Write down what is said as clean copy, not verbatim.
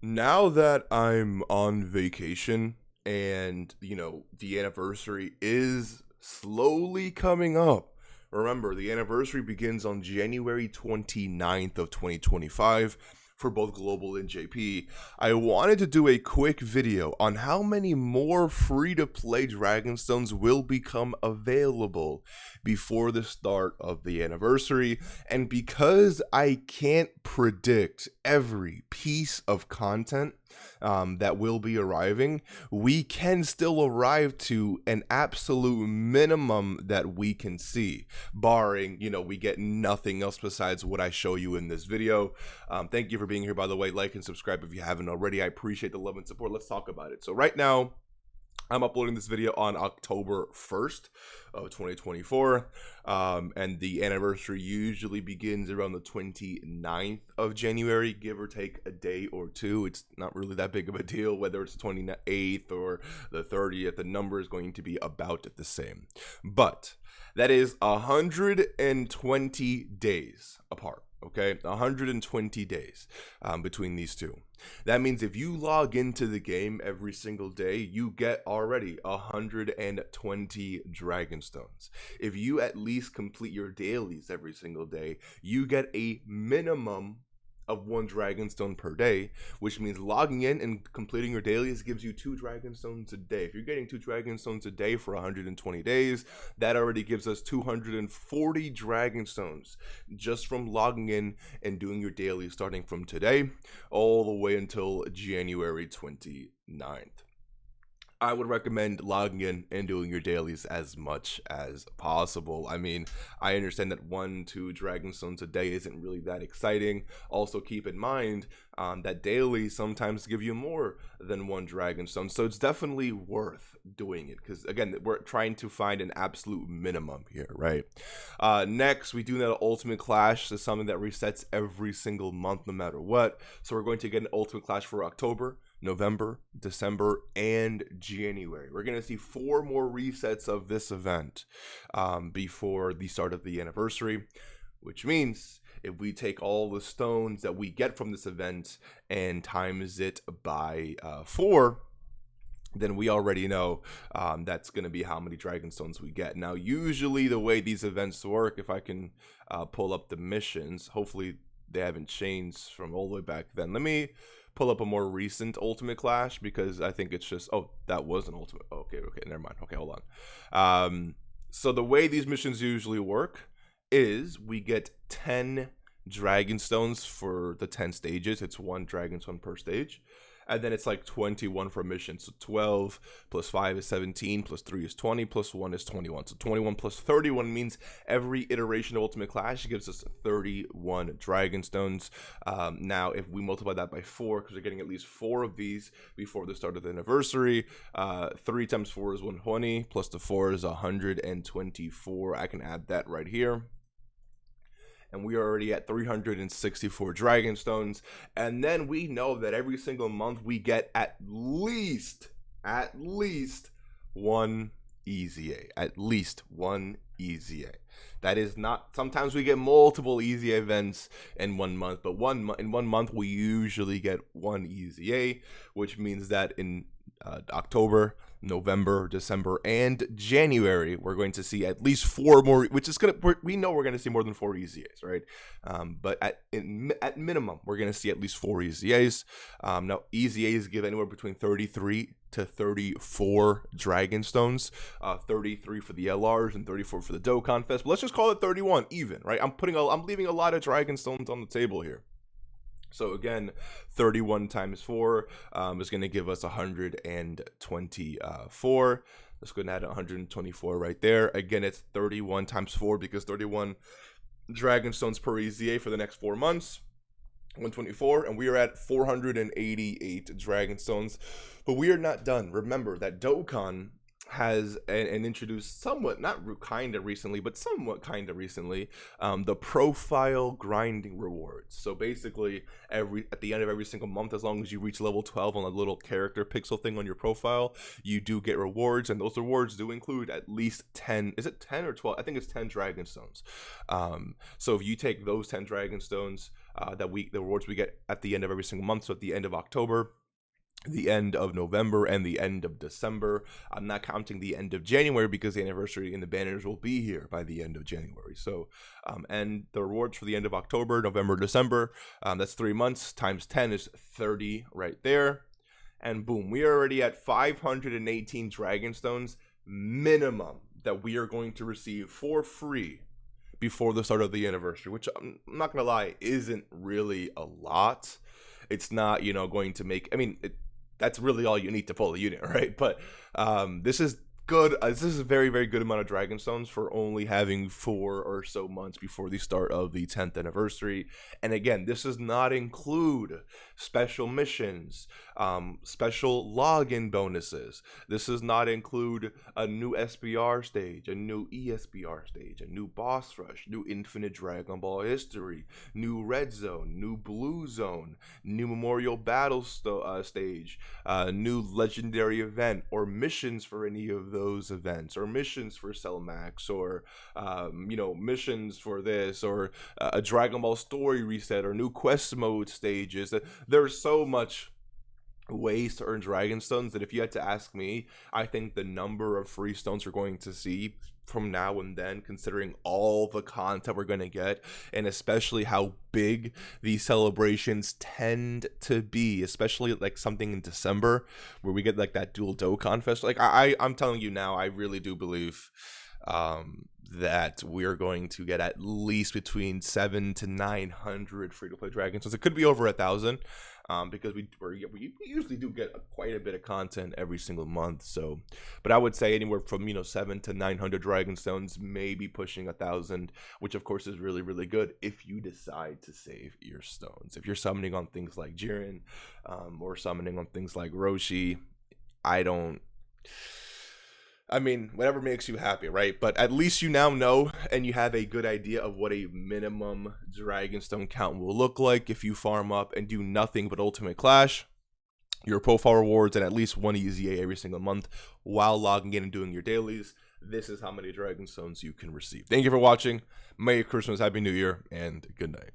Now that I'm on vacation and, the anniversary is slowly coming up. Remember, the anniversary begins on January 29th of 2025 for both Global and JP. I wanted to do a quick video on how many more free-to-play Dragonstones will become available before the start of the anniversary. And because I can't predict every piece of content that will be arriving, we can still arrive to an absolute minimum that we can see, barring, we get nothing else besides what I show you in this video. Thank you for being here, by the way. Like and subscribe if you haven't already. I appreciate the love and support. Let's talk about it. So right now, I'm uploading this video on October 1st of 2024, and the anniversary usually begins around the 29th of January, give or take a day or two. It's not really that big of a deal, whether it's the 28th or the 30th, the number is going to be about the same. But that is 120 days apart. Okay, 120 days between these two. That means if you log into the game every single day, you get already 120 Dragonstones. If you at least complete your dailies every single day, you get a minimum of 1 Dragonstone per day, which means logging in and completing your dailies gives you 2 Dragonstones a day. If you're getting 2 Dragonstones a day for 120 days, that already gives us 240 Dragonstones just from logging in and doing your dailies starting from today all the way until January 29th. I would recommend logging in and doing your dailies as much as possible. I mean, I understand that 1-2 Dragonstones a day isn't really that exciting. Also, keep in mind that dailies sometimes give you more than 1 Dragonstone, so it's definitely worth doing it because, again, we're trying to find an absolute minimum here, right? Next, we do that Ultimate Clash. This is something that resets every single month no matter what. So we're going to get an Ultimate Clash for October, November, December, and January. We're going to see 4 more resets of this event before the start of the anniversary, which means if we take all the stones that we get from this event and times it by 4, then we already know that's going to be how many Dragonstones we get. Now, usually the way these events work, if I can pull up the missions, hopefully they haven't changed from all the way back then. Let me pull up a more recent Ultimate Clash because I think it's just, oh, that was an Ultimate. Okay, never mind. Okay, hold on. So the way these missions usually work is we get 10 Dragonstones for the 10 stages. It's 1 Dragonstone per stage. And then it's like 21 for a mission. So 12 plus 5 is 17, plus 3 is 20, plus 1 is 21. So 21 plus 31 means every iteration of Ultimate Clash gives us 31 Dragonstones. Now, if we multiply that by 4, because we're getting at least 4 of these before the start of the anniversary, 3 times 4 is 120, plus the 4 is 124. I can add that right here. And we are already at 364 Dragonstones. And then we know that every single month we get at least 1 EZA. At least 1 EZA. That is not, sometimes we get multiple EZA events in 1 month, but in 1 month we usually get 1 EZA, which means that in October, November, December, and January, we're going to see at least 4 more, which is we know we're going to see more than 4 EZAs, right? But at minimum, we're going to see at least 4 EZAs. Now, EZAs give anywhere between 33 to 34 Dragonstones, 33 for the LRs and 34 for the Dokkan Fest. But let's just call it 31 even, right? I'm leaving a lot of Dragonstones on the table here. So again, 31 times 4 is going to give us 124. Let's go ahead and add 124 right there. Again, it's 31 times 4 because 31 Dragonstones per EZA for the next 4 months. 124, and we are at 488 Dragonstones. But we are not done. Remember that Dokkan has and introduced somewhat, not kind of recently, but somewhat kind of recently, the profile grinding rewards. So basically, at the end of every single month, as long as you reach level 12 on a little character pixel thing on your profile, you do get rewards, and those rewards do include at least 10. Is it 10 or 12? I think it's 10 Dragonstones. So if you take those 10 Dragonstones, the rewards we get at the end of every single month. So at the end of October, the end of November, and the end of December. I'm not counting the end of January because the anniversary and the banners will be here by the end of January. So, and the rewards for the end of October, November, December, that's 3 months times 10 is 30 right there. And boom, we are already at 518 Dragonstones minimum that we are going to receive for free before the start of the anniversary, which I'm not going to lie, isn't really a lot. It's not, going to make, that's really all you need to pull a unit, right? But this is good. This is a very, very good amount of Dragonstones for only having 4 or so months before the start of the 10th anniversary. And again, this does not include special missions, special login bonuses. This does not include a new SBR stage, a new ESBR stage, a new boss rush, new Infinite Dragon Ball history, new Red Zone, new Blue Zone, new Memorial Battle stage, new legendary event, or missions for any of those events, or missions for Cell Max, or missions for this, or a Dragon Ball story reset, or new quest mode stages. There's so much ways to earn Dragonstones that if you had to ask me, I think the number of free stones we're going to see from now and then, considering all the content we're going to get, and especially how big these celebrations tend to be, especially like something in December where we get like that dual Dokkan Fest. Like I'm telling you now, I really do believe that we're going to get at least between 700 to 900 free-to-play Dragonstones. It could be over 1,000. Because we usually do get quite a bit of content every single month. So, but I would say anywhere from 700 to 900 Dragonstones, maybe pushing 1,000, which of course is really, really good if you decide to save your stones. If you're summoning on things like Jiren, or summoning on things like Roshi, whatever makes you happy, right? But at least you now know, and you have a good idea of what a minimum Dragonstone count will look like if you farm up and do nothing but Ultimate Clash, your profile rewards, and at least one EZA every single month while logging in and doing your dailies. This is how many Dragonstones you can receive. Thank you for watching. Merry Christmas, Happy New Year, and good night.